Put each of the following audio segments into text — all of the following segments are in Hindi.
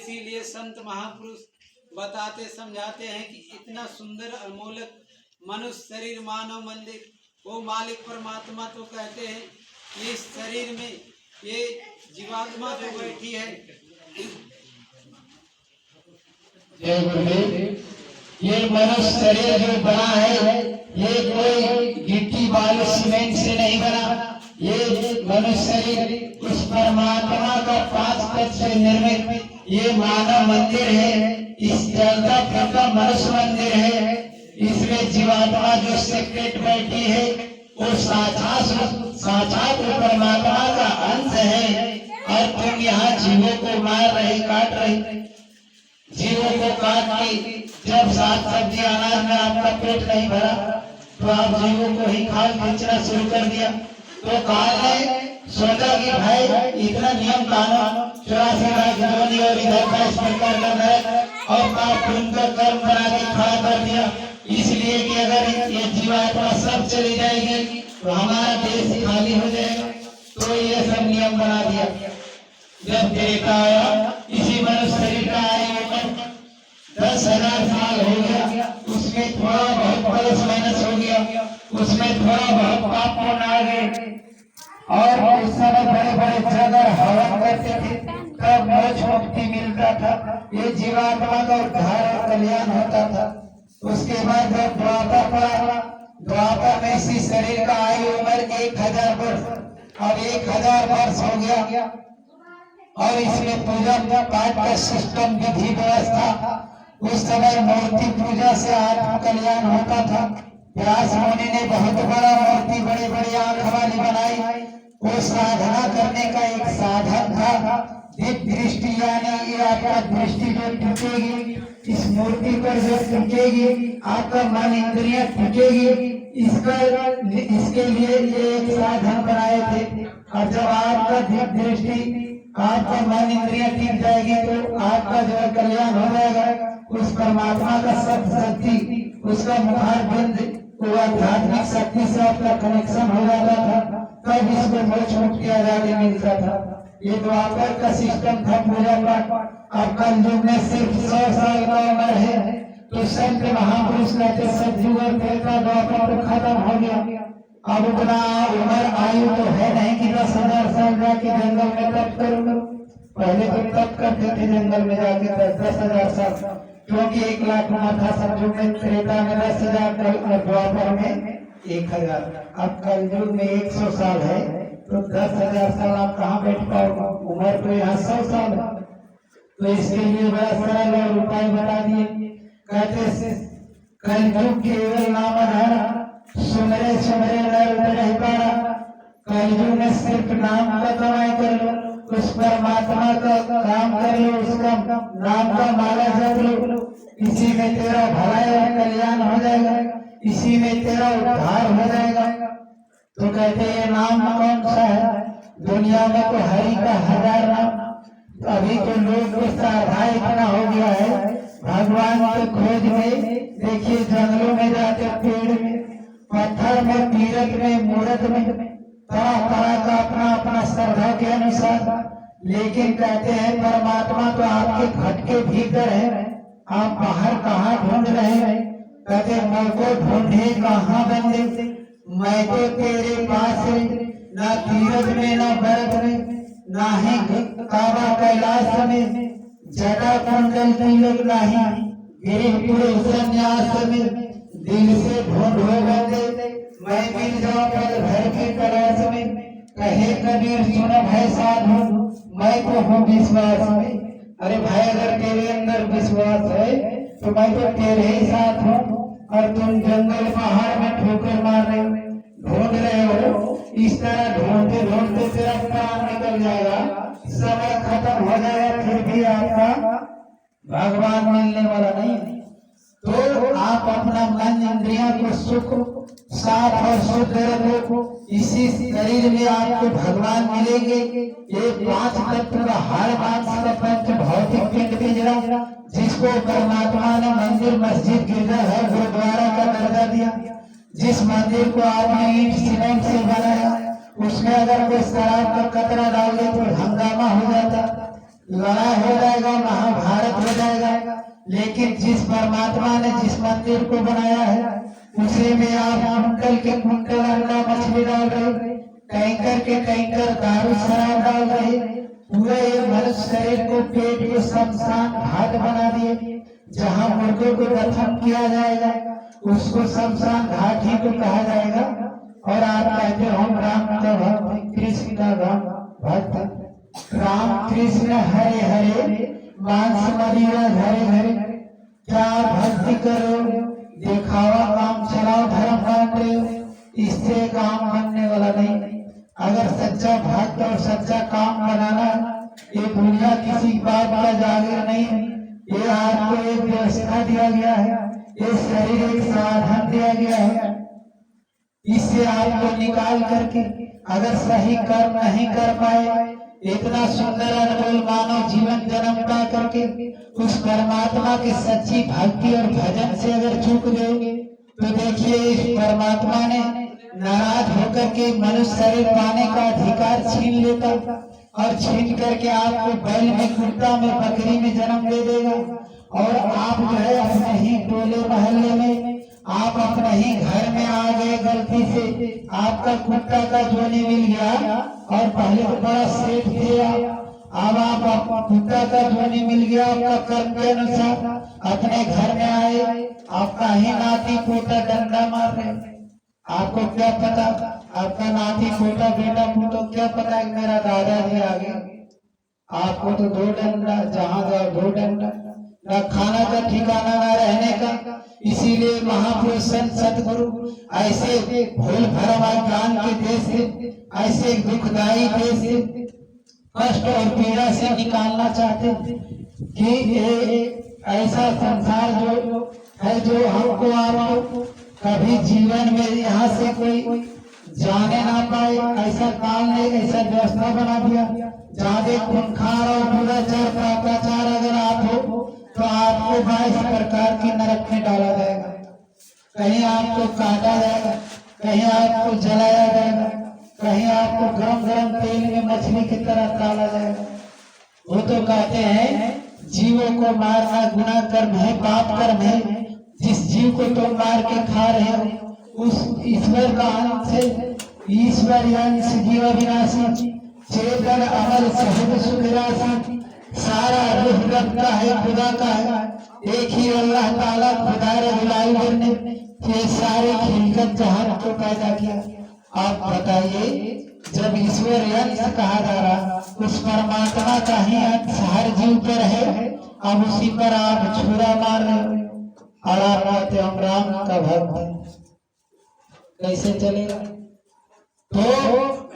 इसीलिए संत महापुरुष बताते समझाते हैं कि इतना सुंदर अमोलक मनुष्य शरीर मानव मंदिर वो मालिक परमात्मा तो कहते हैं कि इस शरीर में ये जीवात्मा जो बैठी है। जय गुरुदेव। ये मनुष्य शरीर जो बना है ये कोई गिट्टी बालू सीमेंट से नहीं बना। ये मनुष्य शरीर उस परमात्मा का 5 तत्व से निर्मित ये मानव मंदिर है। इस जलता फिरता मनुष्य मंदिर है। इसमें जीवात्मा जो सेक्रेट बैठी है वो साक्षात परमात्मा का अंश है। और तुम यहाँ जीवों को मार रहे, काट रहे। जीवों को काट के जब साग सब्जी अनाज में आपका पेट नहीं भरा तो आप जीवों को ही खाल खींचना शुरू कर दिया। तो काल ने सोचा कि भाई इतना नियम कानून 84 लाख योनि और इधर 22 प्रकार का नरक और पाप पुण्य का कर्म बना के खड़ा कर दिया। इसलिए कि अगर ये जीवात्मा सब चली जाएगी तो हमारा देश खाली हो जाएगा। तो ये सब नियम बना दिया। जब देखा इसी मनुष्य शरीर का आयु 10,000 साल हो गया, उसमें थोड़ा बहुत प्लस माइनस हो गया, उसमें थोड़ा बहुत पाप पुण्य आ गए। और उस समय बड़े बड़े जगह हवन करते थे तब मोक्ष मुक्ति मिलता था। ये जीवात्मा का उद्धार और कल्याण होता था। उसके बाद जब द्वापर पड़ा, द्वापर में इसी शरीर का आयु उम्र 1000 वर्ष, अब 1000 वर्ष हो गया। और इसमें पूजा पाठ का सिस्टम विधि व्यवस्था उस समय मूर्ति पूजा से आत्म कल्याण होता था। व्यास मुनि ने बहुत बड़ा मूर्ति बड़े बड़े आंख वाली बनाई। वो साधना करने का एक साधन था। दिव्य दृष्टि यानी ये आपका दृष्टि जो टूटेगी, इस मूर्ति पर जो टूटेगी आपका मन इंद्रियां टूटेगी। इसके लिए ये एक साधन बनाए थे। और जब आपका दिव्य दृष्टि आपका मन इंद्रियां टिक जाएगी तो आपका जो कल्याण हो जाएगा। उस परमात्मा का सब शक्ति, उसका मुखार बिंद, वो आध्यात्मिक शक्ति से आपका कनेक्शन हो जाता था। तब इसको मोक्ष मुक्ति आजादी मिलता था। ये द्वापर का सिस्टम था पूजा पाठ। अब कल युग में सिर्फ 100 साल का उम्र है तो संत महापुरुष कहते सतयुग और त्रेता द्वापर तो खत्म हो गया। अब उतना उम्र आयु तो है नहीं कि 10,000 साल जाके जंगल में तप करो। पहले तो तप करते थे जंगल में जाके 10,000 साल, क्योंकि 1 लाख उम्र था सतयुग में, त्रेता में 10,000 और द्वापर में 1000। अब कलयुग में 100 साल है तो 10,000 साल आप कहाँ बैठ पाओगे? उम्र तो यहाँ 100 साल है। तो इसके लिए बड़ा सरल और उपाय बता दिए। कहते कलयुग केवल नाम हरा, सुमरे सुमरे नर नहीं पारा। कलयुग में सिर्फ नाम का कमाई कर लो, उस परमात्मा का काम कर लो, उसका नाम का माला जप लो। इसी में तेरा भलाई और कल्याण हो जाएगा, इसी में तेरा उद्धार हो जाएगा। तो कहते हैं नाम कौन सा है? दुनिया में तो हरि का 1000 नाम। अभी तो लोग को साधा इतना हो गया है भगवान के खोज में। देखिए जंगलों में जाते, पेड़ में, पत्थर में, तीरथ में, मूर्त में, तरह तरह का अपना अपना श्रद्धा के अनुसार। लेकिन कहते हैं परमात्मा तो आपके घट के भीतर है, आप बाहर कहाँ ढूंढ रहे हैं? कहते मुझको ढूंढे कहाँ बंदे, मैं तो तेरे पास है, ना तीरथ में, ना बर्फ में, ना ही काबा कैलाश में, जटा कुंडल तिलक नहीं, गिरिपुर संन्यास में। दिल से ढूंढो बंदे, मैं मिल जाऊं पल भर के तलाश में। कहे कबीर सुन भाई साधु, मैं तो हूँ विश्वास में। अरे भाई अगर तेरे अंदर विश्वास है तो मैं तो तेरे ही साथ हूँ। और तुम जंगल पहाड़ में ठोकर मार रहे हो, ढूंढ रहे हो। इस तरह ढूंढते ढूंढते तेरा प्राण निकल जाएगा, समय खत्म हो जाएगा, फिर भी आपका भगवान मिलने वाला नहीं है। तो आप अपना मन इंद्रियों को सुख साफ और शुद्ध रखो। इसी शरीर में आपको भगवान मिलेंगे। ये 5 तत्व का हर मांस का पंच भौतिक पिंड पिंजरा, जिसको परमात्मा ने मंदिर मस्जिद गिरजा है गुरुद्वारा का दर्जा दिया। जिस मंदिर को आपने ईंट सीमेंट से बनाया उसमें अगर कोई शराब का कतरा डाल दे तो हंगामा हो जाता। लड़ाई हो जाएगा, महाभारत हो जाएगा। लेकिन जिस परमात्मा ने जिस मंदिर को बनाया है उसी में आप कुंटल के कुंटल अंडा मछली डाल रहे, टैंकर के टैंकर दारू शराब डाल रहे, पूरा ये मनुष्य शरीर को पेट को शमशान घाट बना दिए। जहाँ मुर्गों को दफन किया जाएगा उसको शमशान घाट ही तो कहा जाएगा। और आप कहते हो हम राम का भक्त, कृष्ण का भक्त। राम कृष्ण हरे हरे, मांस मदिरा घरे घरे। क्या भक्ति करो, दिखावा काम चलाओ, धर्म मान रहे हो, इससे काम बनने वाला नहीं। अगर सच्चा भक्त और सच्चा काम बनाना, ये दुनिया किसी बात का जागीर नहीं है। ये आपको एक व्यवस्था दिया गया है, ये शरीर एक साधन दिया गया है। इससे आपको निकाल करके अगर सही कर्म नहीं कर पाए, इतना सुंदर अनमोल मानव जीवन जन्म पा करके उस परमात्मा की सच्ची भक्ति और भजन से अगर चूक गए तो देखिए इस परमात्मा ने नाराज होकर के मनुष्य शरीर पाने का अधिकार छीन लेता और छीन करके आपको बैल में, कुत्ता में, बकरी में जन्म दे देगा। और आप जो है अपने ही टोले मोहल्ले में, आप अपने ही घर में आ गए गलती से, आपका कुत्ता का जोनी मिल गया और पहले तो बड़ा सेठ थे अब आप कुत्ता का जोनी मिल गया, आपका कर्म के अनुसार अपने घर में आए, आपका ही नाती पोता डंडा मार रहे। आपको क्या पता, आपका नाती पोता बेटा को तो क्या पता कि मेरा दादाजी आ गया। आपको तो दो डंडा, जहाँ जाओ दो डंडा, न खाना का ठिकाना न रहने का। इसीलिए महापुरुष संत सतगुरु ऐसे भूल भरवा ज्ञान के देश से, ऐसे दुखदायी देश से, कष्ट और पीड़ा से निकालना चाहते कि ये ऐसा संसार जो है, जो हमको आपको कभी जीवन में यहाँ से कोई जाने ना पाए, ऐसा काल ने ऐसा व्यवस्था बना दिया। ज्यादा खूंखार और दुराचार पापाचार अगर आप हो तो आपको 22 प्रकार की नरक में डाला जाएगा। कहीं आपको काटा जाएगा, कहीं आपको जलाया जाएगा, कहीं आपको गरम गरम तेल में मछली की तरह डाला जाएगा। वो तो कहते हैं जीवों को मारना गुनाह कर्म है, पाप कर्म है। जिस जीव को तुम मार के खा रहे हो उस ईश्वर का अंश है। ईश्वर अंश जीव विनाशी, चेतन अमर सहज सुख राशि। सारा रूह रब का है, खुदा का है। एक ही अल्लाह ताला खुदा रब्बुल ने ये सारे खिलकत जहान को पैदा किया। आप बताइए, जब ईश्वर अंश कहा जा रहा, उस परमात्मा का ही अंश हर जीव पर है, अब उसी पर आप छुरा मार रहे हो और आप कहते हम राम का भक्त है। कैसे चलेगा? तो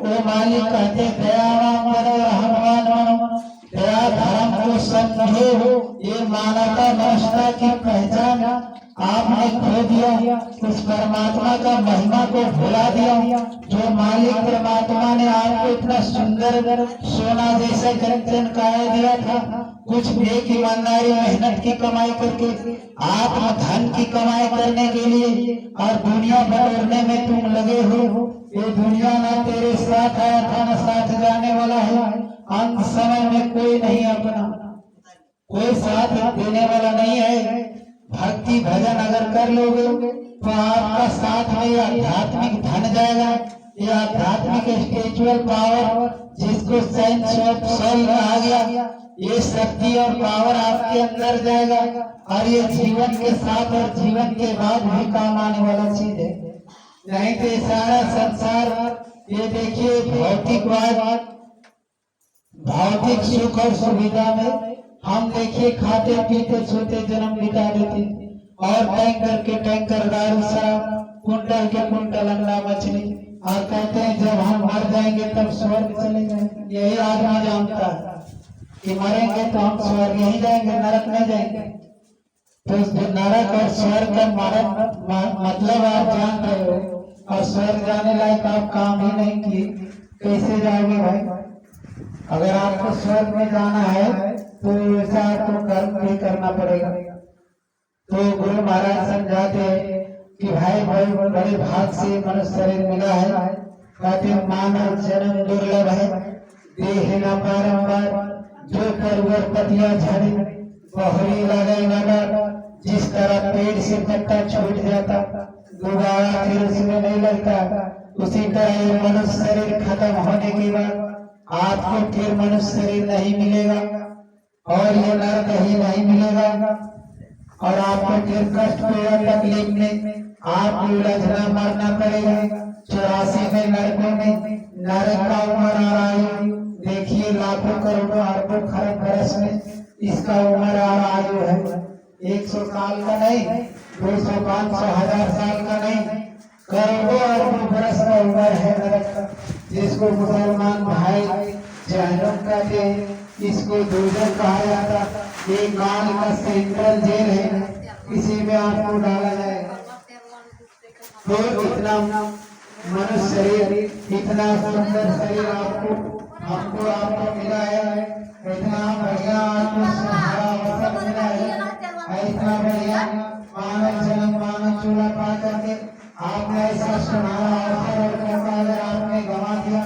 वो मालिक कहते दयावान बनो, रहमान बनो, दया धर्म को समझो। ये मानवता मनुष्यता की पहचान आपने खो दिया, उस परमात्मा का महिमा को भुला दिया। जो मालिक परमात्मा ने आपको इतना सुंदर सोना जैसा कंचन काया दिया था, कुछ एक ईमानदारी मेहनत की कमाई करके, आत्म धन की कमाई करने के लिए और दुनिया बटोरने में तुम लगे हो। ये दुनिया ना तेरे साथ आया था ना साथ जाने वाला है। अंत समय में कोई नहीं अपना, कोई साथ देने वाला नहीं है। भक्ति भजन अगर कर लोगे तो आपका साथ में आध्यात्मिक धन जाएगा। ये आध्यात्मिक स्पिरिचुअल पावर जिसको सेंस ऑफ सोल कहा गया, ये शक्ति और पावर आपके अंदर जाएगा और ये जीवन के साथ और जीवन के बाद भी काम आने वाला चीज है। नहीं तो सारा संसार, ये देखिए भौतिकवाद, भौतिक सुख और सुविधा में हम देखिए खाते पीते सोते जन्म बिता देते और टैंकर के टैंकर दारू शराब, कुंटल के कुंटल अंडा मछली, और कहते हैं जब हम मर जाएंगे तब स्वर्ग चले जाएंगे। यही आदमी जानता है कि मरेंगे तो हम स्वर्ग यही जाएंगे, नरक नहीं जाएंगे। तो नरक और स्वर्ग का मतलब आप जान रहे हो, और स्वर्ग जाने लायक आप काम ही नहीं किए, कैसे जाओगे भाई? अगर आपको स्वर्ग में जाना है तो ऐसा आपको कर्म भी करना पड़ेगा। तो गुरु महाराज समझाते हैं कि भाई बड़े भाग से मनुष्य शरीर मिला है। कहते मानव जन्म दुर्लभ है, देह न बारंबार, जो करोड़पतियां झड़े बहरी लगे नगर, जिस तरह पेड़ से पत्ता छूट जाता दोबारा फिर उसमें नहीं लगता, उसी तरह ये मनुष्य शरीर खत्म होने के बाद आपको फिर मनुष्य शरीर नहीं मिलेगा और ये नरक ही नहीं मिलेगा और आपको फिर कष्ट और तकलीफ में आपको उलझना मरना पड़ेगा। 84 में नरकों में नरक का उम्र आ रहा है, देखिए लाखों करोड़ों अरबों खरब बरस में इसका उम्र आ रहा है 100 साल का नहीं, 200 500 1000 साल का नहीं, करोड़ों अरबों बरस का उम्र है नरक का, जिसको मुसलमान भाई जहन्नम कहते हैं, इसको दोजख कहा जाता। एक काल का सेंट्रल जेल है, इसी में आपको डाला जाएगा। तो इतना मनुष्य शरीर, इतना सुंदर शरीर आपको मिला है, इतना बढ़िया आपको सुनहरा अवसर मिला है, इतना बढ़िया मानव जन्म मानव चूल्हा पा करके आपने ऐसा सुनहरा अवसर और मौका अगर आपने गंवा दिया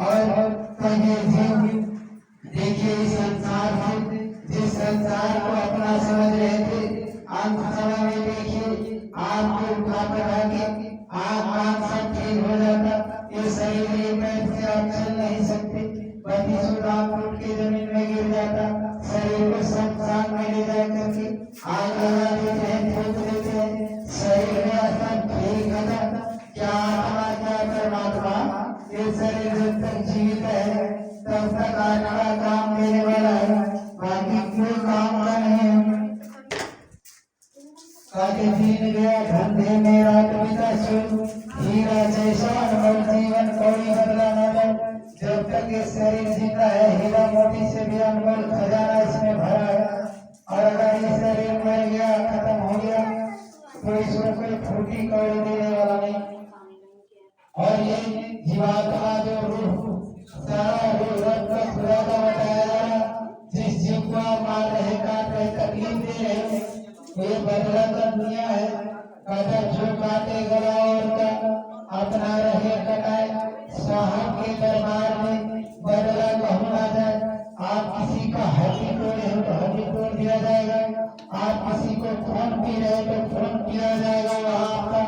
और कहीं जीव देखिए इस संसार में जिस संसार को अपना समझ रहे थे, अंत समय में देखिए आपको उठा पड़ा के आँख कान सब ठीक हो जाता, ये शरीर में बैठ के आप चल नहीं सकते, बत्तीसों फुट के जमीन में गिर जाता, शरीर को शमशान में ले जा करके आग लगा देते हैं, फूक देते हैं, शरीर में सब ठीक हो जाता। क्या आत्मा क्या परमात्मा, ये शरीर जब तक जीवित है तब तक आत्मा काम देने वाला है, बाकी कोई काम का नहीं है। काटे दिन गया धंधे में रात बिता सो, हीरा जैसा अनमोल जीवन कौड़ी बदला न जाए। जब तक ये शरीर जिंदा है हीरा मोती से भी अनमोल खजाना इसमें भरा है, और अगर ये शरीर मर गया खत्म हो गया तो इसको कोई फूटी कौड़ी देने वाला नहीं। और ये जीवात्मा जो रूह सारा रूह का खुदा का बताया जा रहा, जिस जीव को आप मार रहे काट रहे तकलीफ दे रहे, ये बदला का दुनिया है। अगर जो काटे गला और का अपना रहे कटाए, साहब के दरबार में बदला कहूँ ना जाए। आप किसी का हड्डी तोड़े हो तो हड्डी तोड़ दिया जाएगा, आप किसी को खून पी रहे तो खून पिया जाएगा वहाँ आपका,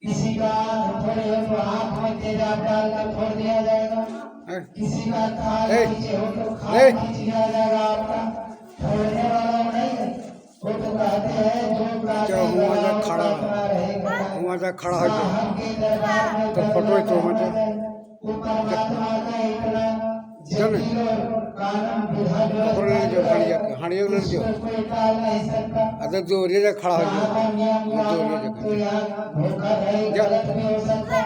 किसी का आँख फोड़े हो तो आँख में तेजाब डाल कर फोड़ दिया जाएगा, किसी का खाल खींचे हो तो खाल खींच दिया जाएगा आपका। छोड़ने वाला नहीं है, वो तो कहते हैं जो खड़ा है तो फोटो तो मुझे परमात्मा का इतना जमीन और कानून हानिया जो कोई टाल नहीं सकता। अगर जो रेजा खड़ा हो गलत भी हो सकता,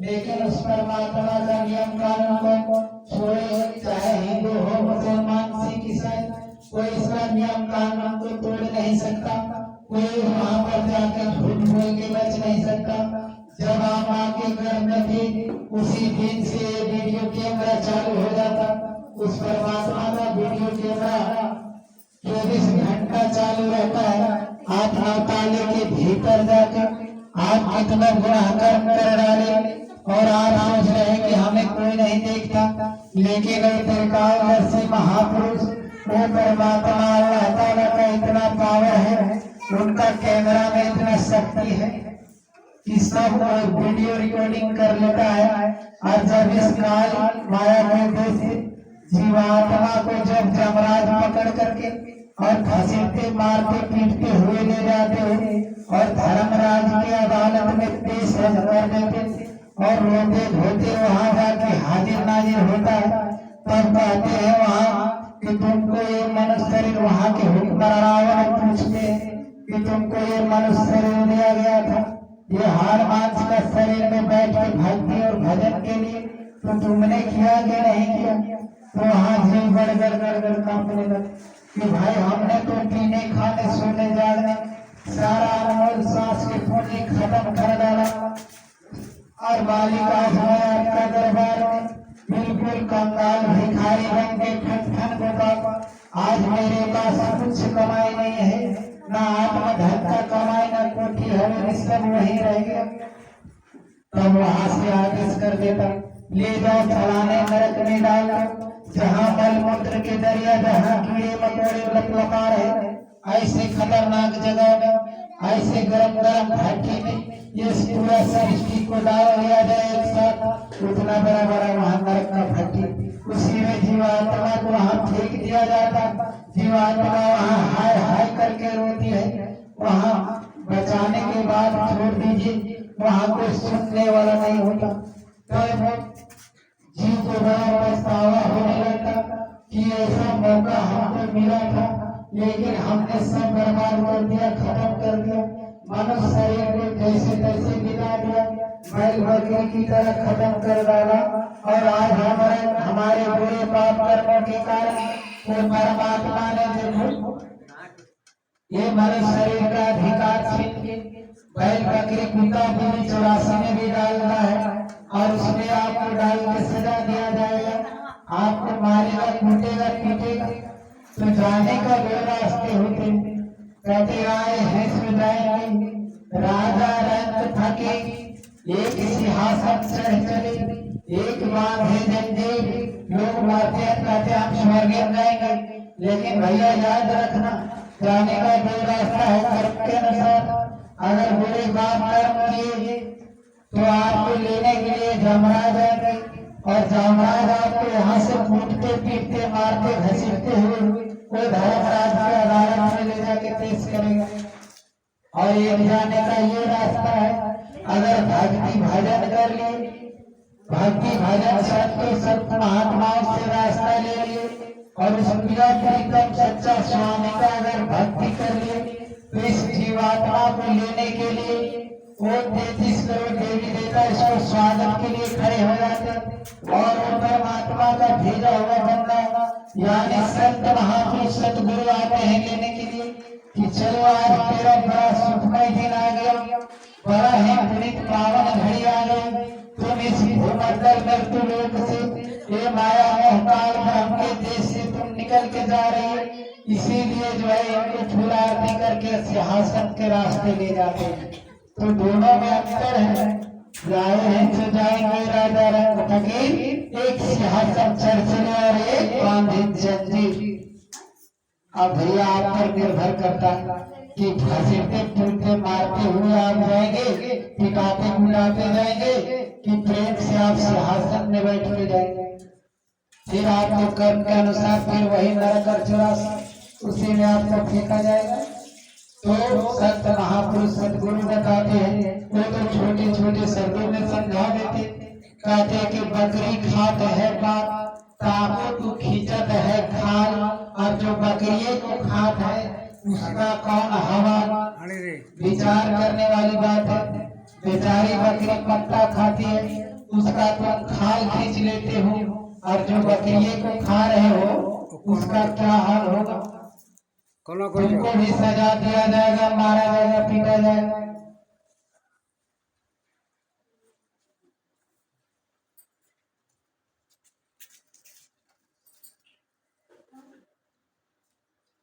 लेकिन उस परमात्मा का नियम कानून को छोड़े, चाहे हिंदू हो मुसलमान सिख ईसाई, कोई इसका नियम कानून को तोड़ नहीं सकता, कोई वहाँ पर जाकर झूठ बोल के बच नहीं सकता। जब आप आके घर में थे उसी दिन से वीडियो कैमरा चालू हो जाता, उस परमात्मा का वीडियो कैमरा 24 घंटा चालू रहता है। आप ताले के भीतर जाकर आप कितना गुनाह कर डाले और आप सोच रहे हैं कि हमें कोई नहीं देखता, लेकिन त्रिकालदर्शी महापुरुष वो परमात्मा अल्लाह ताला का इतना पावर है, उनका कैमरा में इतना शक्ति है कि सब वीडियो रिकॉर्डिंग कर लेता है। और जब इस काल माया में से जीवात्मा को जब जमराज पकड़ करके और घसीटते मारते पीटते हुए ले जाते हो और धर्मराज की अदालत में पेश कर देते और रोते धोते वहां जाके हाजिर नाजिर होता है, तब कहते हैं वहाँ कि तुमको ये मनुष्य शरीर, वहाँ के हुक्मरान पूछते हैं कि तुमको ये मनुष्य शरीर दिया गया था, ये हाड़ मांस का शरीर में बैठ के भक्ति और भजन के लिए तो तुमने किया कि नहीं किया? तो वहाँ जीव गड़गड़ कांपने लगे कि भाई हमने तो पीने खाने सोने जागने सारा अनमोल सांस की पूंजी खत्म कर डाला, और मालिक आज मैं आपका दरबार में बिल्कुल कंगाल भिखारी बन के ठन गोपाल, आज मेरे पास कुछ कमाई नहीं है, ना आत्मधन का कमाई ना कोठी हमें सब वही रह गया। तब वहां से आदेश कर देता, ले जाओ फलाने नरक में डाल दो, जहाँ मल मूत्र के दरिया, जहाँ कीड़े मकोड़े लपलपा रहे, ऐसे खतरनाक जगह में, ऐसे गरम गरम भट्टी में ये पूरा सृष्टि को डाल दिया जाए एक साथ, उतना बड़ा बड़ा वहाँ नरक का भट्टी, उसी में जीवात्मा को वहाँ फेंक दिया जाता। जीवात्मा वहाँ हाय हाय करके रोती है, वहाँ बचाने के बाद छोड़ दीजिए, वहाँ कोई सुनने वाला नहीं होता। तो जीव को बड़ा पछतावा होने लगता कि ऐसा मौका हमको मिला था, लेकिन हमने सब बर्बाद कर दिया, खत्म कर दिया। मनुष्य शरीर को जैसे तैसे गिरा दिया, बैल बकरी की तरह खत्म कर डाला। और आज हमारे बुरे पाप कर्मों के कारण वो परमात्मा ने देखो ये मनुष्य शरीर का अधिकार छीन के बैल बकरी कुत्ता पूरी 84 में भी डालना है, और उसमें आपको डाल के सजा दिया जाएगा। आपको मारेगा, कूटेगा, पीटेगा। तो जाने का दो रास्ते होते, कहते आए हैं सो जाएंगे। राजा रंग थके, एक सिंहासन चढ़ चले, एक बांधे जंजीर। लोग मारते हैं, कहते हम स्वर्ग जाएंगे, लेकिन भैया याद रखना जाने का दो रास्ता है कर्म के अनुसार। अगर बुरे बात कर्म किए तो आपको लेने के लिए जमराज आएंगे, और जमराज आपको यहाँ से कूटते पीटते मारते घसीटते हुए वो धर्मराज की अदालत में ले जाके पेश करेगा। और ये जाने का ये रास्ता है, अगर भक्ति भजन कर लिए, भक्ति भजन संत महात्माओं से रास्ता ले लिए, और उस प्रियतम सच्चा स्वामी का अगर भक्ति कर लिए, तो इस जीवात्मा को लेने के लिए वो 33 करोड़ देवी देवता इसको स्वागत के लिए खड़े हो जाते, और वो परमात्मा का भेजा हुआ बंदा यानी संत महापुरुष सतगुरु आते हैं लेने के लिए कि चलो आज तेरा बड़ा सुखमय दिन आ गया, बड़ा ही पुनीत पावन घड़ी आ गई। तुम इस भूमंडल मृत्युलोक से, ये माया मोहकाल ब्रह्म के देश से तुम निकल के जा रही है, इसीलिए जो है इनको फूल आरती करके सिंहासन के रास्ते ले जाते हैं। तो दोनों में अंतर है, जाए हैं तो जाएंगे राजा रंग फकीर, एक सिंहासन चढ़ चले और एक बांधे जंजीर। अब भैया आप पर निर्भर करता कि घसीटते टूटते मारते हुए आप जाएंगे, पिटाते कुटाते जाएंगे, कि प्रेम से आप सिंहासन में बैठ के जाएंगे। फिर आपको कर्म के अनुसार फिर वही नरक और 84 उसी में आपको फेंका जाएगा। तो संत महापुरुष सतगुरु बताते हैं, वो तो छोटे छोटे शब्दों में समझा देते, कहते कि बकरी खात है बात, काबू को खींचत है खाल, और जो बकरिए को खात है उसका कौन हवा। विचार करने वाली बात है। बेचारी बकरी पत्ता खाती है, उसका तुम खाल खींच लेते हो, और जो बकरिए को खा रहे हो उसका क्या हाल होगा। तुमको भी सजा दिया जाएगा, मारा जाएगा, पीटा जाएगा।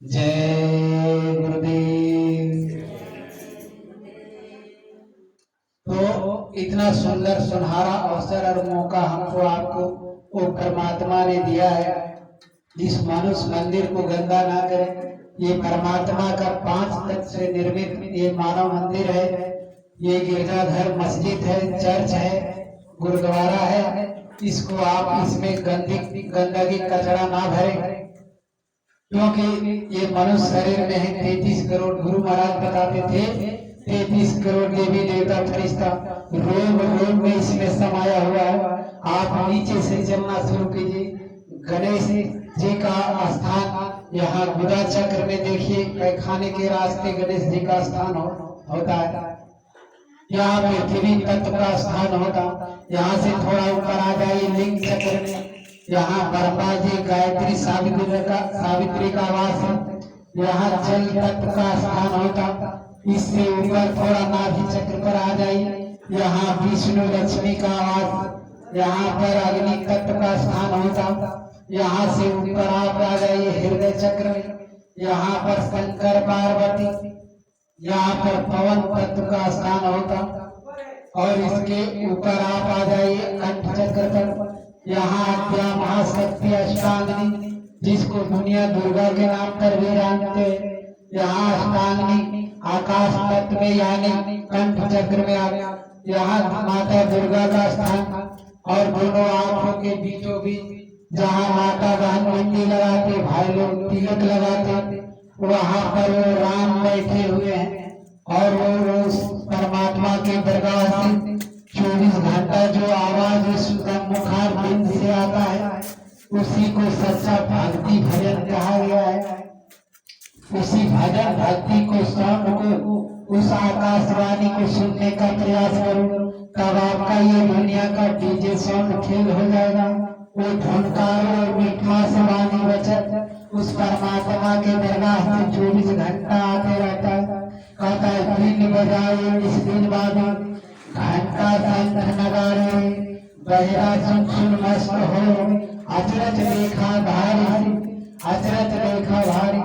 जय गुरुदेव। तो इतना सुंदर सुनहरा अवसर और मौका हमको आपको वो परमात्मा ने दिया है। इस मनुष्य मंदिर को गंदा ना करें। ये परमात्मा का 5 तत्व से निर्मित ये मानव मंदिर है। ये गिरजाघर, मस्जिद है, चर्च है, गुरुद्वारा है। इसको आप इसमें गंदगी कचरा ना भरें, क्योंकि ये मनुष्य शरीर में है 33 करोड़। गुरु महाराज बताते थे 33 करोड़ देवी देवता फरिश्ता रोम में इसमें समाया हुआ है। आप नीचे से चलना शुरू कीजिए। गणेश जी का स्थान यहाँ गुदा चक्र में देखिए, खाने के रास्ते गणेश जी का स्थान होता है। यहाँ पृथ्वी तत्व का स्थान होता। यहाँ से थोड़ा ऊपर आ जाइए लिंग चक्र में, यहाँ ब्रह्मा जी गायत्री सावित्री का वास है। यहाँ जल तत्व का स्थान होता। इससे ऊपर थोड़ा नाभि चक्र पर आ जाइए, यहाँ विष्णु लक्ष्मी का वास। यहाँ पर अग्नि तत्व का स्थान होता। यहाँ से ऊपर आप आ जाइए हृदय चक्र में, यहाँ पर शंकर पार्वती। यहाँ पर पवन तत्व का स्थान होता। और इसके ऊपर आप आ जाइए कंठ चक्र पर, यहाँ अद्या महाशक्ति अष्टांगिनी, जिसको दुनिया दुर्गा के नाम पर भी जानते हैं। यहाँ अष्टांगिनी आकाश तत्व में यानी कंठ चक्र में यहाँ माता दुर्गा का स्थान, और दोनों आंखों के बीचों बीच जहाँ माता बहन बिंदी लगाते, भाई लोग तिलक लगाते, वहाँ पर वो राम बैठे हुए हैं। और वो उस परमात्मा के दरगाह से 24 घंटा जो आवाज उस मुखार बिंद से आता है, उसी को सच्चा भक्ति भजन कहा गया है। उसी भजन भक्ति को साउंड को, उस आकाशवाणी को सुनने का प्रयास करो, तब आपका ये दुनिया का डीजे साउंड फेल हो जाएगा। वो धुनकार और मीठा वाणी वचन उस परमात्मा के दरगाह से 24 घंटा आते रहता है। कहता है दिन बजाए इस दिन बाद घंटा शंख नगारे, बहिरा सुन सुन मस्त हो, अचरज देखा भारी, अचरज देखा भारी।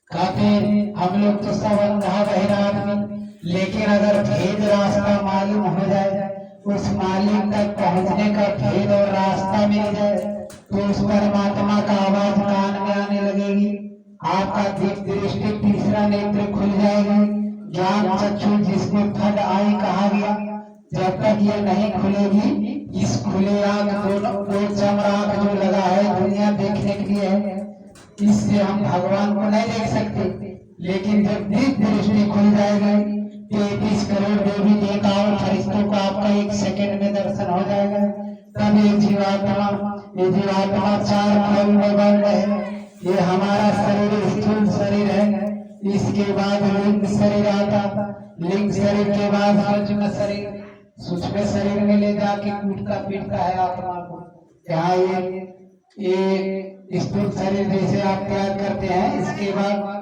कहते हम लोग तो सब अंधा बहिरा आदमी, लेकिन अगर भेद रास्ता मालूम हो जाए, उस मालिक तक पहुंचने का भेद और रास्ता मिल जाए, तो उस परमात्मा का आवाज कान में आने लगेगी। आपका दिव्य दृष्टि तीसरा नेत्र खुल जाएगा। ज्ञान चक्षु जिसको थर्ड आई कहा गया, जब तक ये नहीं खुलेगी, इस खुले आंख दो चमड़ा आंख जो लगा है दुनिया देखने के लिए है, इससे हम भगवान को नहीं देख सकते। लेकिन जब दिव्य दृष्टि खुल जाएगी, 33 करोड़ देवी देवता और फरिश्तों का आपका 1 सेकंड में दर्शन हो जाएगा। तब ये जीवात्मा 4 भाग में बन रहे हैं। ये हमारा शरीर स्थूल शरीर है, इसके बाद लिंग शरीर आता, लिंग शरीर के बाद सूक्ष्म शरीर, सूक्ष्म शरीर में ले जाके कूटता पीटता है आत्मा को। यहाँ ये स्थूल शरीर जैसे आप त्याग करते हैं, इसके बाद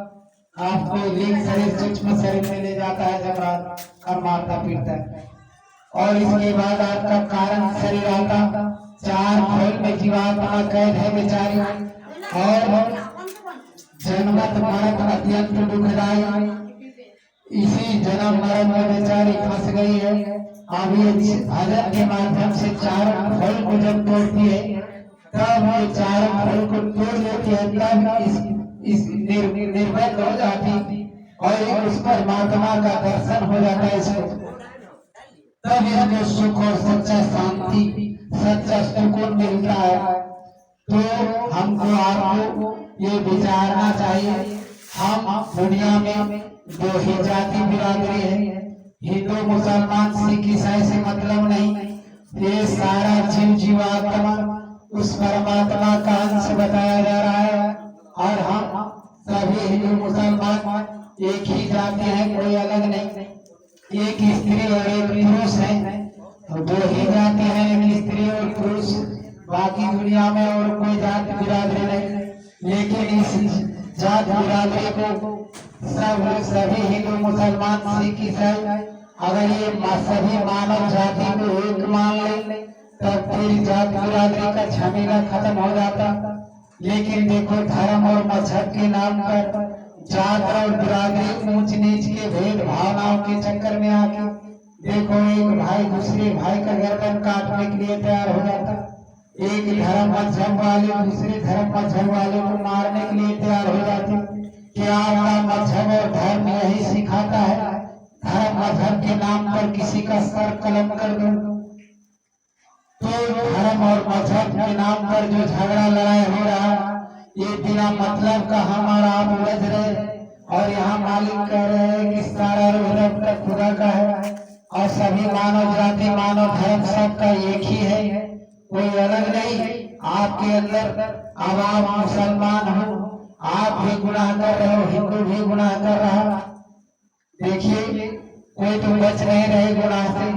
आपको लिंग शरीर सूक्ष्म शरीर में ले जाता है जमराज और मारता पीटता है। और इसके बाद आपका कारण शरीर आता, 4 खोल में जीवात्मा कैद है बेचारी, और जन्मत मरत अत्यंत दुखदायी, इसी जन्म मरण में बेचारी फंस गई है। अब ये भजन के माध्यम से 4 खोल को जब तोड़ती है, तब ये 4 खोल को तोड़ लेती है, तब इस निर्बंध हो जाती और उस परमात्मा का दर्शन हो जाता है इसको। तब इसको सुख और सच्चा शांति, सच्चा सुकून मिलता है। तो हमको आपको ये विचारना चाहिए, हम दुनिया में 2 ही जाति बिरादरी है, हिंदू मुसलमान सिख ईसाई से मतलब नहीं। ये सारा जीव जीवात्मा उस परमात्मा का अंश बताया जा रहा है, और हम सभी हिंदू मुसलमान एक ही जाति है, कोई अलग नहीं। एक स्त्री और एक पुरुष है, तो 2 ही जाति है, एक स्त्री और पुरुष, बाकी दुनिया में और कोई जाति बिरादरी नहीं। लेकिन इस जात बिरादरी को सभी हिंदू मुसलमान सिख ईसाई अगर ये सभी मानव जाति को एक मान ले, तब फिर जात बिरादरी का झमेला खत्म हो जाता। लेकिन देखो धर्म और मजहब के नाम पर जात और बिरादरी ऊंच नीच के भेद भावनाओं के चक्कर में आके देखो एक भाई दूसरे भाई का गर्दन काटने के लिए तैयार हो जाता, एक धर्म मजहब वाले दूसरे धर्म मजहब वाले को मारने के लिए तैयार हो जाते। क्या आपका मजहब और धर्म यही सिखाता है? धर्म मजहब के नाम पर किसी का सर कलम कर दो, तो धर्म और मजहब के नाम पर जो झगड़ा लड़ाई हो रहा है, ये बिना मतलब का हम और आप उलझ रहे, और यहाँ मालिक कह रहे हैं कि सारा रूप खुदा का है, और सभी मानव जाति मानव धर्म सबका एक ही है, कोई अलग नहीं। आपके अंदर अब आप मुसलमान हो, आप भी गुनाह कर रहे हो, हिंदू भी गुनाह कर रहा। देखिए कोई तो बच नहीं रहे गुनाह से।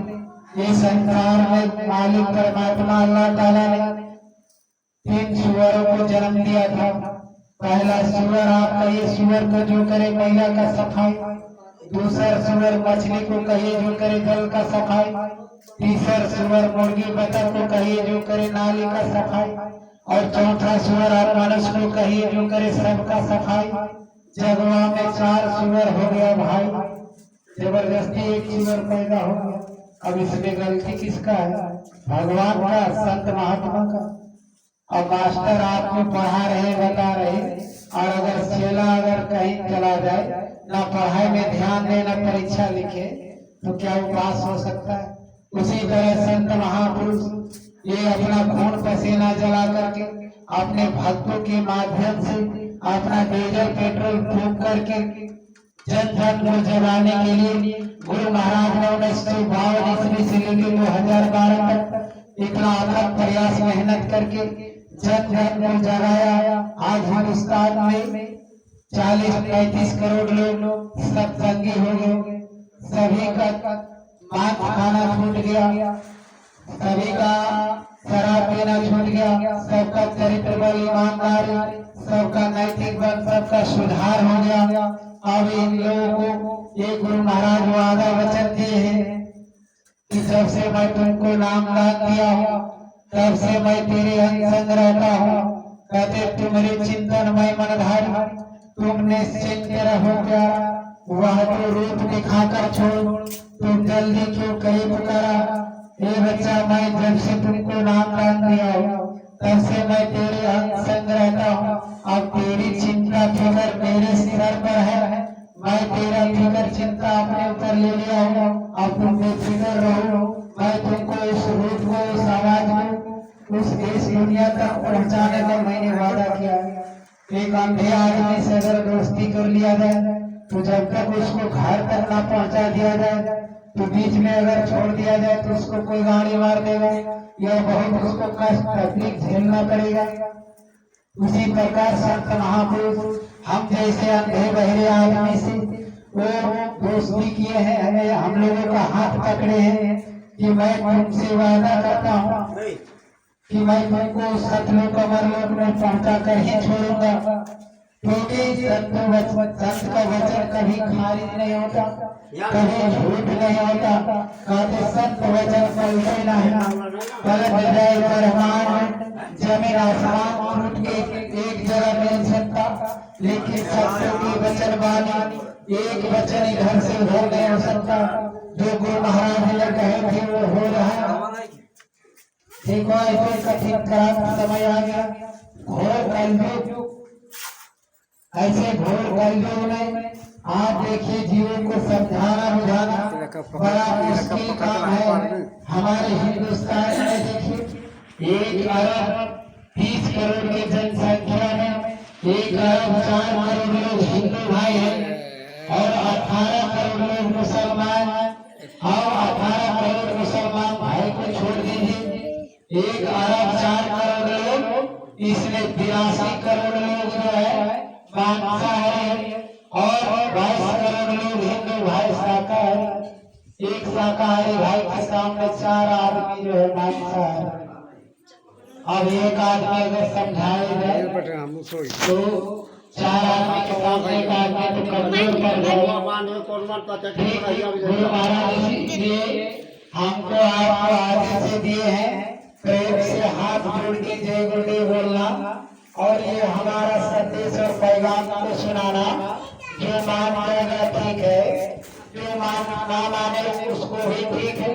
ये संसार में मालिक परमात्मा अल्लाह ताला ने 3 सुअरों को जन्म दिया था। पहला सुअर आपका ये सुअर को जो करे महिला का सफाई, दूसरा सुअर मछली को कहिए जो करे जल का सफाई, तीसरा सुअर मुर्गी बतख को कहिए जो करे नाली का सफाई, और चौथा सुअर आप मनुष्य को कहिए जो करे सबका सफाई। जगवा में 4 सुअर हो गया भाई, जबरदस्ती एक सुअर पैदा हो गया। अब इसमें गलती किसका है? भगवान का, संत महात्मा का। और मास्टर आपको पढ़ा रहे, बता रहे, और अगर चेला अगर कहीं चला जाए, ना पढ़ाई में ध्यान दे, ना परीक्षा लिखे, तो क्या वो पास हो सकता है? उसी तरह संत महापुरुष ये अपना खून पसीना जला करके अपने भक्तों के माध्यम से अपना डीजल पेट्रोल फूंक करके जन जन को जगाने के लिए गुरु महाराज ने 1952 ईस्वी से लेकर 2012 तक इतना अथक प्रयास मेहनत करके जन जन को जगाया। आज हिंदुस्तान में 40-35 करोड़ लोग सत्संगी हो गए, सभी का मांस खाना छूट गया, सभी का शराब पीना छूट गया, सबका चरित्र बल, ईमानदारी, सबका नैतिक बल, सबका सुधार हो गया। अब इन लोगों को ये गुरु महाराज वादा वचन दिए हैं कि जब से मैं तुमको नाम दान दिया हूँ तब से मैं तेरे संग रहता हूँ। कहते तुम्हारे चिंतन मैं मनधारी, तुम निश्चिंत रहो प्यारा, वह तो रूप दिखाकर छोड़, तुम जल्दी क्यों कहीं पुकारा। ये बच्चा मैं जब से तुमको नाम दान दिया हूँ तब से मैं तेरे संग रहता हूँ। अब तेरी चिंता फिकर मेरे सिर पर है, मैं तेरा फिकर चिंता अपने ऊपर ले लिया हूँ। अब तुम बेफिक्र रहो, मैं तुमको इस रूप को, इस आवाज को, उस देश दुनिया तक पहुँचाने का मैंने वादा किया। एक अंधे आदमी से अगर दोस्ती कर लिया जाए तो जब तक उसको घर तक ना पहुँचा दिया जाए, तो बीच में अगर छोड़ दिया जाए तो उसको कोई गाड़ी मार देगा या बहुत उसको कष्ट तकलीफ झेलना पड़ेगा। उसी प्रकार संत महापुरुष हम जैसे अंधे बहरे आदमी से वो दोस्ती किए हैं, हमें हम लोगों का हाथ पकड़े हैं कि मैं तुमसे वादा करता हूँ कि मैं तुमको सतलोक अमरलोक में पहुँचा कर ही छोड़ूंगा, क्योंकि संत का वचन कभी खारिज नहीं होता, कभी झूठ नहीं होता। कहते संत वचन पलटे नहीं, पलट जाए ब्रह्मांड जमीन आसमान टूट के एक जगह मिल सकता, लेकिन सत्य की वचन वाणी एक वचन इधर से उधर नहीं हो सकता। जो गुरु महाराज ने कहे थे वो हो रहा है। एक बार कोई कठिन खराब समय आ गया, घोर कलयुग, ऐसे घोर कलयुग में आप देखिए जीवों को समझाना बुझाना बड़ा मुश्किल काम है। हमारे हिंदुस्तान में देखिए 1 अरब 30 करोड़ की जनसंख्या में 1 अरब 4 करोड़ लोग हिंदू भाई हैं और 18 करोड़ लोग मुसलमान, और 18 करोड़ मुसलमान भाई को छोड़ दीजिए, 1 अरब 4 करोड़ लोग, इसमें 82 करोड़ लोग जो है मांसाहारी और 22 करोड़ लोग हिंदू भाई शाकाहारी। एक शाकाहारी भाई के सामने 4 आदमी जो है मांसाहारी। अब एक आदमी अगर समझाए जाए तो 4 आदमी के सामने एक आदमी तो कमजोर पड़ जाएगा। गुरु महाराज इसलिए हमको आपको आदेश दिए हैं प्रेम से हाथ जोड़ के जय गुरुदेव बोलना, और ये हमारा संदेश और पैगाम को सुनाना। जो मान मानेगा ठीक है, जो ना माने उसको भी ठीक है,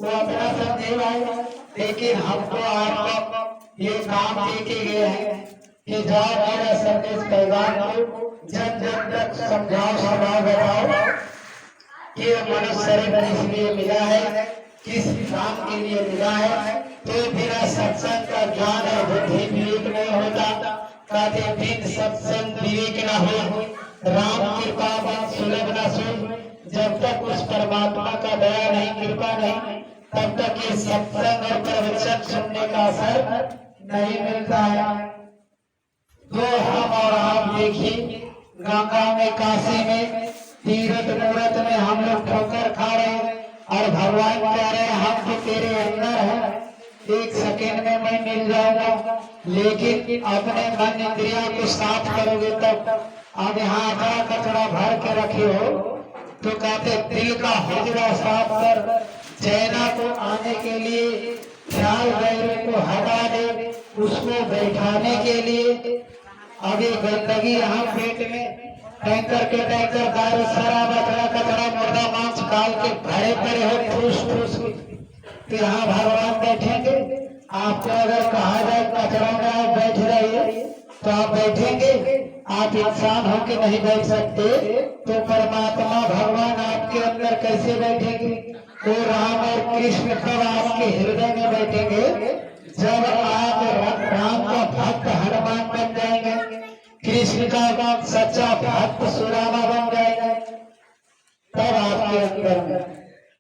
वो अपना समझेगा। लेकिन हमको आप ये काम दे के गए हैं कि जाओ मेरा संदेश पैगाम को जन जन तक समझाओ, सुनाओ, बताओ कि मनुष्य शरीर इसलिए मिला है, किस काम के लिए मिला है। तो बिना सत्संग का ज्ञान और बुद्धि विवेक नहीं होता। कहते बिन सत्संग विवेक न हो, राम कृपा बात सुलभ न सुन। जब तक उस परमात्मा का दया नहीं, कृपा नहीं, तब तक ये सत्संग और प्रवचन सुनने का असर नहीं मिलता है। तो हम और आप देखिए गंगा में, काशी में, तीर्थ मूर्त में हम लोग ठोकर खा रहे हैं और भगवान कह रहे हैं हम तो तेरे अंदर है, 1 सेकेंड में मैं मिल जाऊंगा। लेकिन अपने मन इंद्रिया को साफ करोगे तब। अब यहाँ आटा कचरा भर के रखे हो तो कहते दिल का हुजरा साफ कर, चैना को आने के लिए, ख्याल गैरों को हटा दे, उसको बैठाने के लिए। अभी गंदगी यहाँ पेट में टैंकर के टैंकर दारू शराब अथवा कचरा मुर्दा मांस डाल के भरे पड़े हो, ठूस ठूस कि हाँ भगवान बैठेंगे। आपको अगर कहा जाए कचरा में आप बैठ रहिए तो आप बैठेंगे? आप इंसान होके नहीं बैठ सकते, तो परमात्मा भगवान आपके अंदर कैसे बैठेंगे? तो राम और कृष्ण कब आपके हृदय में बैठेंगे? जब आप राम का भक्त हनुमान बन जाएंगे, कृष्ण का सच्चा भक्त सुदामा बन जाएगा, तब आपके अंदर में,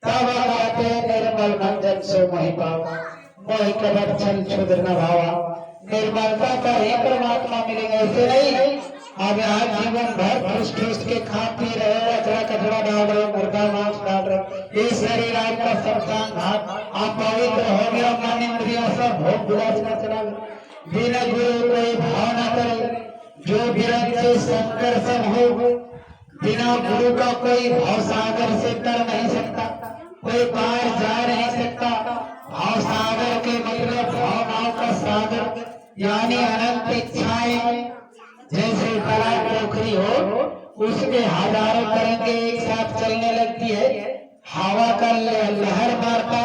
तब आप आते हैं निर्मल मंजन सो मोहि पावा, मोहि कबर छल क्षुद्र न भावा। निर्मलता का ही परमात्मा मिलेगा, ऐसे नहीं अब यहाँ जीवन भर ठूस ठूस के खा पी रहे, अचरा कचरा डाल रहे, मुर्गा मांस डाल रहे, ये शरीर आपका शमशान घाट। आप पवित्र हो गया, मन इंद्रिया सब भोग विलास में चला गया। बिना गुरु कोई भाव न करे, जो विरत से संकर्षण हो, बिना गुरु का कोई भाव सागर से तर नहीं सकता, कोई पार जा नहीं सकता। भाव सागर के मतलब भावनाओं का सागर, यानी अनंत इच्छाएं। जैसे तालाब पोखरी हो, उसमें हजारों तरंगे एक साथ चलने लगती है, हवा का लहर मारता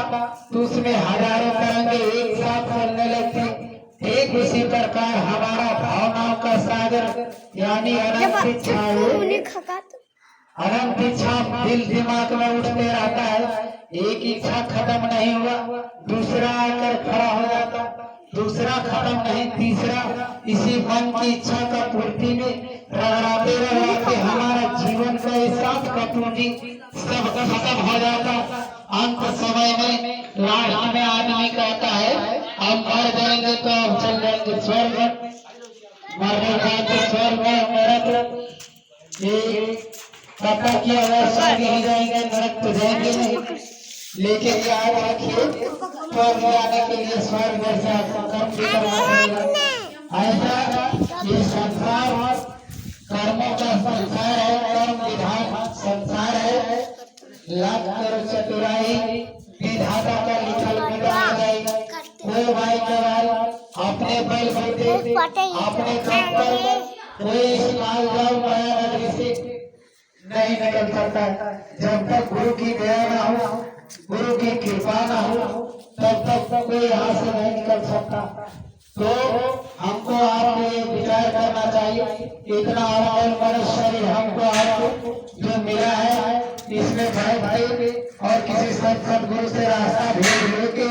तो उसमें हजारों तरंगे एक साथ चलने लगती। ठीक उसी प्रकार हमारा भावनाओं का सागर यानी अनंत इच्छाएं, अनंत इच्छा दिल दिमाग में उठते रहता है। एक इच्छा खत्म नहीं हुआ, दूसरा आकर खड़ा हो जाता, दूसरा खत्म नहीं, तीसरा। इसी मन की इच्छा का पूर्ति में रगड़ाते रगड़ाते हमारा जीवन का हिसाब का पूंजी सब खत्म हो जाता। अंत समय में लास्ट में आदमी कहता है हम मर जाएंगे तो हम चल जाएंगे स्वर्ग, मरने के बाद तो स्वर्ग में नरक, पता किया हुआ स्वर्ग ही जाएंगे, नरक तो जाएंगे नहीं। लेकिन याद रखिए, स्वर्ग जाने के लिए स्वर्ग जैसे आपको कर्म भी करना पड़ेगा। ऐसा ये संसार कर्मों का संसार है, कर्म विधान संसार है। लाख करोड़ चतुराई विधाता का लिखल विधान जाएगा। कोई भाई के भाई अपने बल बूते अपने दम पर कोई इस माल जाओ माया नगरी से नहीं निकल सकता। जब तक गुरु की दया न हो, गुरु की कृपा न हो, तब तक कोई यहाँ से नहीं निकल सकता। तो हमको आपको ये विचार करना चाहिए, इतना अनमोल मनुष्य शरीर हमको आपको जो मिला है, इसमें भक्ति और किसी सदगुरु से रास्ता भेज लेके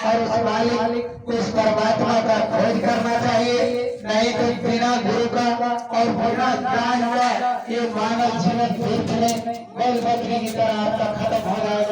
और उस मालिक उस परमात्मा का खोज करना चाहिए। नहीं तो बिना गुरु का और बिना ज्ञान का ये मानव जीवन देखने बैल बकरी की तरह आपका खत्म हो जाएगा।